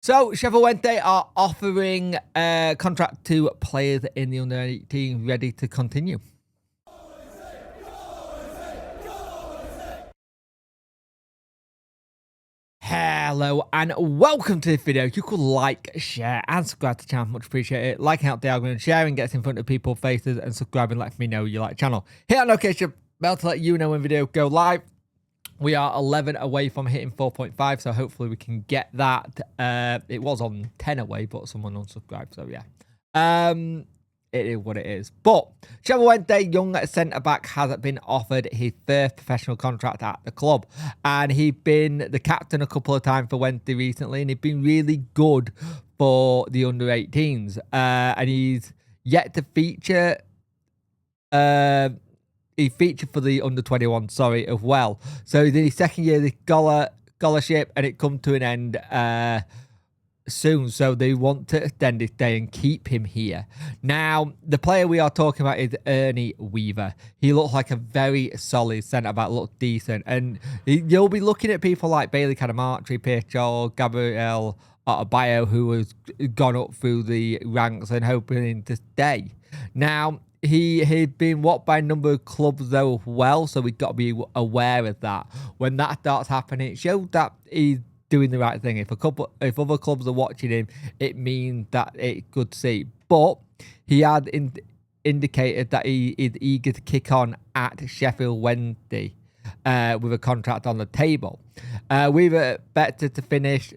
So, Sheffield Wednesday are offering a contract to players in the under-18 ready to continue. Hello and welcome to this video. You could like, share and subscribe to the channel. Much appreciate it. Liking out the algorithm, sharing gets in front of people's faces, and subscribing lets me know you like the channel. Hit that notification bell to let you know when video go live. We are 11 away from hitting 4.5, so hopefully we can get that. It was on 10 away, but someone unsubscribed, so yeah. It is what it is. But Sheffield Wednesday young centre-back has been offered his first professional contract at the club. And he's been the captain a couple of times for Wednesday recently, and he's been really good for the under-18s. And he's yet to feature... he featured for the under-21, sorry, as well. So he's in his second year of the scholarship, and it comes to an end soon. So they want to extend his stay and keep him here. Now, the player we are talking about is Ernie Weaver. He looks like a very solid centre-back, looks decent. And you'll be looking at people like Bailey Cadamartri, Pichol, Gabriel Otabayo, who has gone up through the ranks and hoping to stay. Now, he had been watched by a number of clubs though as well, so we've got to be aware of that. When that starts happening, it shows that he's doing the right thing. If other clubs are watching him, it means that it's good to see. But he had indicated that he is eager to kick on at Sheffield Wednesday with a contract on the table. We've expected to finish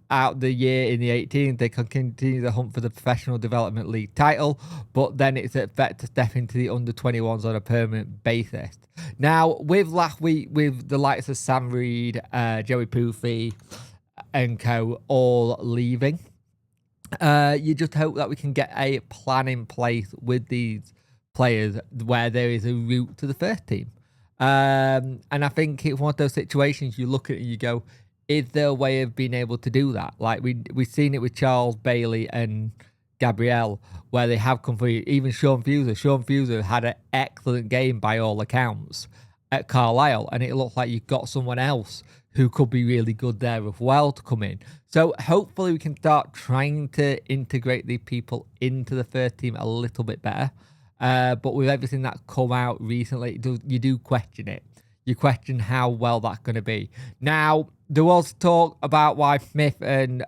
out the year in the 18th. They can continue the hunt for the Professional Development League title, but then it's expected to step into the under-21s on a permanent basis. Now, with last week, with the likes of Sam Reed, Joey Poofy and co all leaving, you just hope that we can get a plan in place with these players where there is a route to the first team. And I think it's one of those situations you look at it and you go, is there a way of being able to do that? Like we've seen it with Charles Bailey and Gabriel, where they have come through. Even Sean Fuser. Sean Fuser had an excellent game by all accounts at Carlisle, and it looks like you've got someone else who could be really good there as well to come in. So hopefully we can start trying to integrate these people into the first team a little bit better. But with everything that's come out recently, you do question it. You question how well that's going to be. Now, there was talk about why Smith and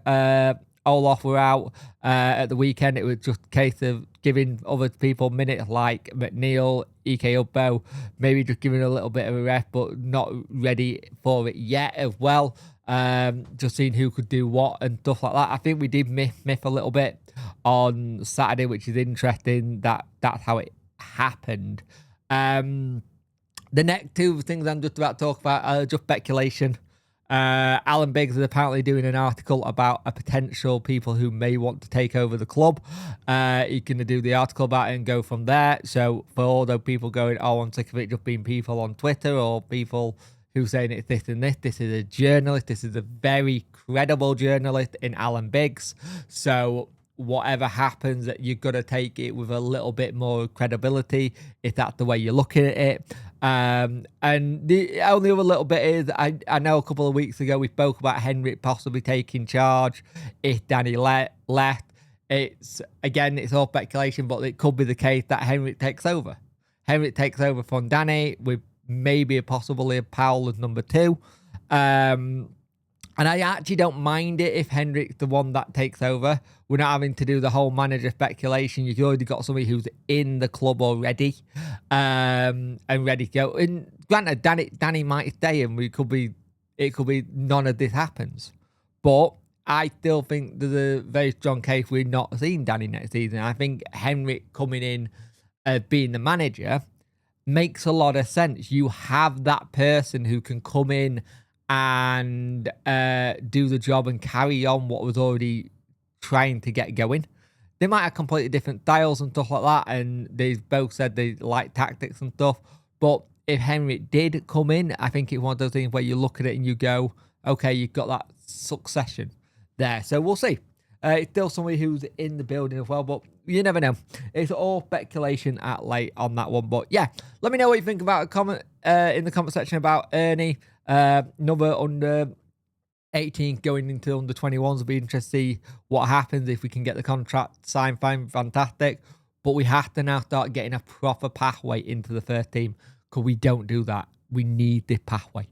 Olaf were out at the weekend. It was just a case of giving other people minutes like McNeil, Ike Ubbo, maybe just giving a little bit of a rest, but not ready for it yet as well. Just seeing who could do what and stuff like that. I think we did miss Smith a little bit on Saturday, which is interesting that that's how it happened. The next two things I'm just about to talk about are just speculation. Alan Biggs is apparently doing an article about a potential people who may want to take over the club. He's going to do the article about it and go from there. So for all those people going, oh, I'm sick of it just being people on Twitter or people who saying it's this and this is a journalist. This is a very credible journalist in Alan Biggs. So whatever happens, that you've got to take it with a little bit more credibility if that's the way you're looking at it. And the only other little bit is I know a couple of weeks ago we spoke about Henrik possibly taking charge if Danny left. It's all speculation, but it could be the case that Henrik takes over. Henrik takes over from Danny with maybe a possibility of Powell as number 2. And I actually don't mind it if Henrik's the one that takes over. We're not having to do the whole manager speculation. You've already got somebody who's in the club already and ready to go. And granted, Danny might stay and it could be none of this happens. But I still think there's a very strong case we're not seeing Danny next season. I think Henrik coming in being the manager makes a lot of sense. You have that person who can come in and do the job and carry on what was already trying to get going. They might have completely different styles and stuff like that, and they both said they like tactics and stuff. But if Henry did come in, I think it's one of those things where you look at it and you go, okay, you've got that succession there. So we'll see. It's still somebody who's in the building as well, but you never know. It's all speculation at late on that one. But yeah, let me know what you think about a comment in the comment section about Ernie. Another under 18 going into under 21s. Will be interesting to see what happens. If we can get the contract signed, fine, fantastic. But we have to now start getting a proper pathway into the first team, because we don't do that. We need this pathway.